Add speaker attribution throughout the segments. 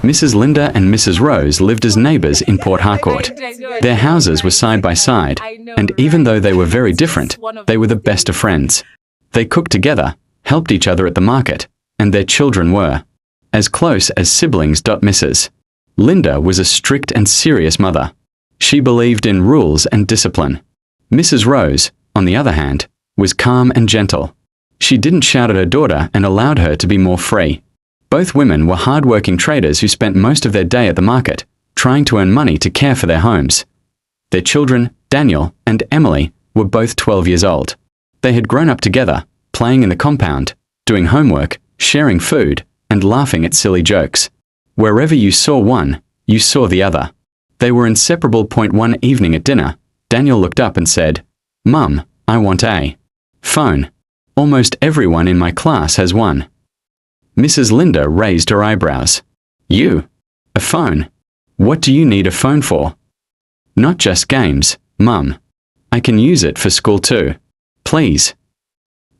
Speaker 1: Mrs. Linda and Mrs. Rose lived as neighbors in Port Harcourt. Their houses were side by side, and even though they were very different, they were the best of friends. They cooked together, helped each other at the market, and their children were as close as siblings. Mrs. Linda was a strict and serious mother. She believed in rules and discipline. Mrs. Rose, on the other hand, was calm and gentle. She didn't shout at her daughter and allowed her to be more free. Both women were hard-working traders who spent most of their day at the market, trying to earn money to care for their homes. Their children, Daniel and Emily, were both 12 years old. They had grown up together, playing in the compound, doing homework, sharing food, and laughing at silly jokes. Wherever you saw one, you saw the other. They were inseparable. One evening at dinner, Daniel looked up and said, "Mum, I want a phone. Almost everyone in my class has one." Mrs. Linda raised her eyebrows. "You? A phone? What do you need a phone for?" "Not just games, Mum. I can use it for school too. Please."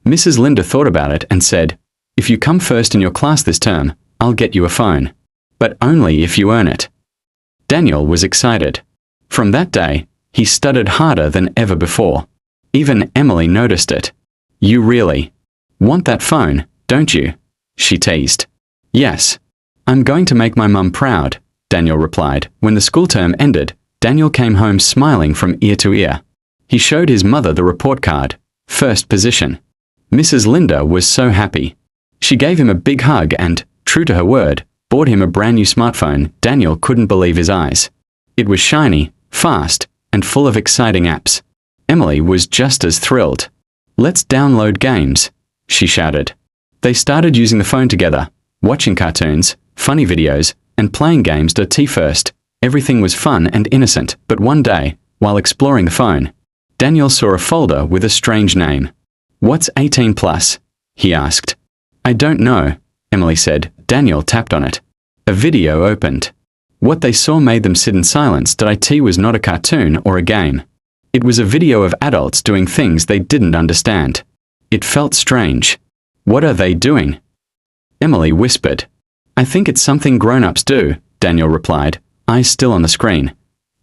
Speaker 1: Mrs. Linda thought about it and said, "If you come first in your class this term, I'll get you a phone. But only if you earn it." Daniel was excited. From that day, he studied harder than ever before. Even Emily noticed it. "You really want that phone, don't you?" she teased. "Yes. I'm going to make my mum proud," Daniel replied. When the school term ended, Daniel came home smiling from ear to ear. He showed his mother the report card. First position. Mrs. Linda was so happy. She gave him a big hug and, true to her word, bought him a brand new smartphone. Daniel couldn't believe his eyes. It was shiny, fast, and full of exciting apps. Emily was just as thrilled. "Let's download games," she shouted. They started using the phone together, watching cartoons, funny videos, and playing games. First, everything was fun and innocent, but one day, while exploring the phone, Daniel saw a folder with a strange name. "What's 18 plus?" he asked. "I don't know," Emily said. Daniel tapped on it. A video opened. What they saw made them sit in silence. It was not a cartoon or a game. It was a video of adults doing things they didn't understand. It felt strange. "What are they doing?" Emily whispered. "I think it's something grown-ups do," Daniel replied, eyes still on the screen.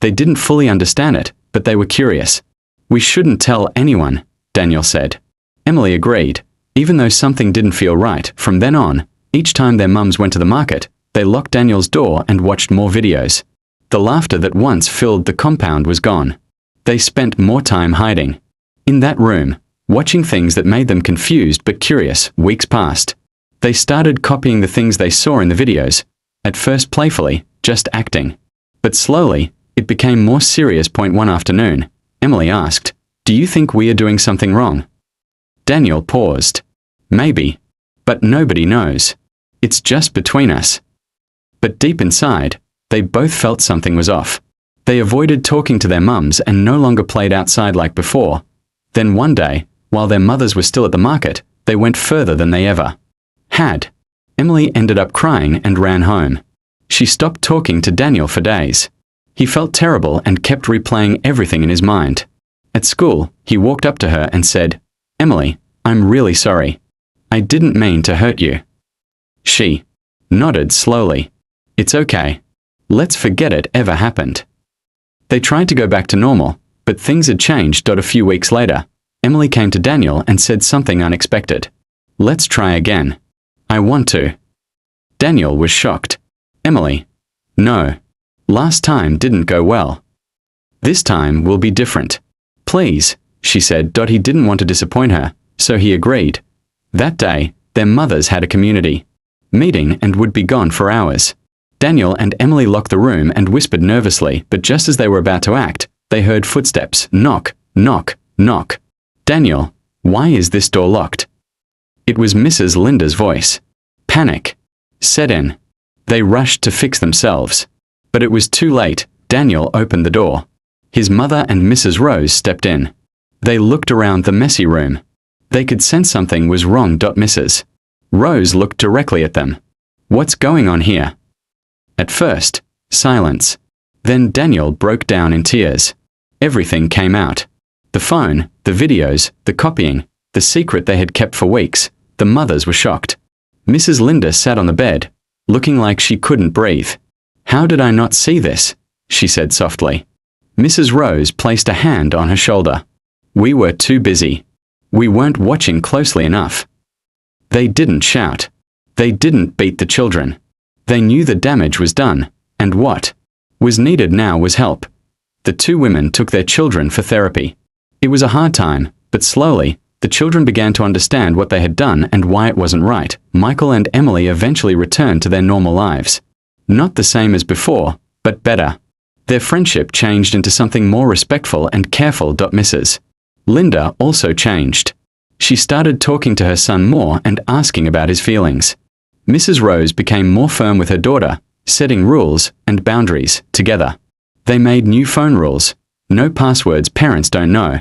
Speaker 1: They didn't fully understand it, but they were curious. "We shouldn't tell anyone," Daniel said. Emily agreed. Even though something didn't feel right, from then on, each time their mums went to the market, they locked Daniel's door and watched more videos. The laughter that once filled the compound was gone. They spent more time hiding. In that room, watching things that made them confused but curious. Weeks passed. They started copying the things they saw in the videos, at first playfully, just acting. But slowly, it became more serious. One afternoon, Emily asked, "Do you think we are doing something wrong?" Daniel paused. "Maybe. But nobody knows. It's just between us." But deep inside, they both felt something was off. They avoided talking to their mums and no longer played outside like before. Then one day, while their mothers were still at the market, they went further than they ever had. Emily ended up crying and ran home. She stopped talking to Daniel for days. He felt terrible and kept replaying everything in his mind. At school, he walked up to her and said, "Emily, I'm really sorry. I didn't mean to hurt you." She nodded slowly. "It's okay. Let's forget it ever happened." They tried to go back to normal, but things had changed. A few weeks later, Emily came to Daniel and said something unexpected. "Let's try again. I want to." Daniel was shocked. "Emily, no. Last time didn't go well. This time will be different. Please," she said. He didn't want to disappoint her, so he agreed. That day, their mothers had a community meeting and would be gone for hours. Daniel and Emily locked the room and whispered nervously, but just as they were about to act, they heard footsteps. Knock, knock, knock. "Daniel, why is this door locked?" It was Mrs. Linda's voice. Panic set in. They rushed to fix themselves. But it was too late. Daniel opened the door. His mother and Mrs. Rose stepped in. They looked around the messy room. They could sense something was wrong. Mrs. Rose looked directly at them. "What's going on here?" At first, silence. Then Daniel broke down in tears. Everything came out. The phone, the videos, the copying, the secret they had kept for weeks. The mothers were shocked. Mrs. Linda sat on the bed, looking like she couldn't breathe. "How did I not see this?" she said softly. Mrs. Rose placed a hand on her shoulder. "We were too busy. We weren't watching closely enough." They didn't shout. They didn't beat the children. They knew the damage was done, and what was needed now was help. The two women took their children for therapy. It was a hard time, but slowly, the children began to understand what they had done and why it wasn't right. Michael and Emily eventually returned to their normal lives. Not the same as before, but better. Their friendship changed into something more respectful and careful. Mrs. Linda also changed. She started talking to her son more and asking about his feelings. Mrs. Rose became more firm with her daughter, setting rules and boundaries together. They made new phone rules. No passwords parents don't know.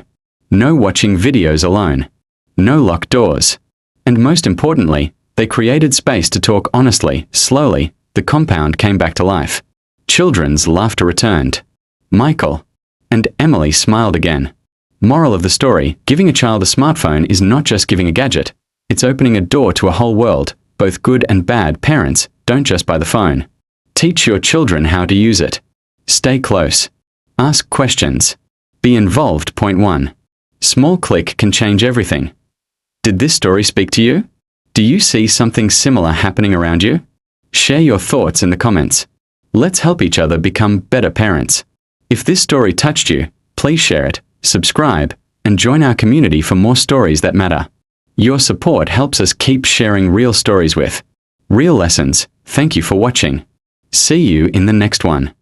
Speaker 1: No watching videos alone. No locked doors. And most importantly, they created space to talk honestly. Slowly, the compound came back to life. Children's laughter returned. Michael and Emily smiled again. Moral of the story: giving a child a smartphone is not just giving a gadget. It's opening a door to a whole world. Both good and bad parents don't just buy the phone. Teach your children how to use it. Stay close. Ask questions. Be involved. Point 1. Small click can change everything. Did this story speak to you? Do you see something similar happening around you? Share your thoughts in the comments. Let's help each other become better parents. If this story touched you, please share it, subscribe, and join our community for more stories that matter. Your support helps us keep sharing real stories with real lessons. Thank you for watching. See you in the next one.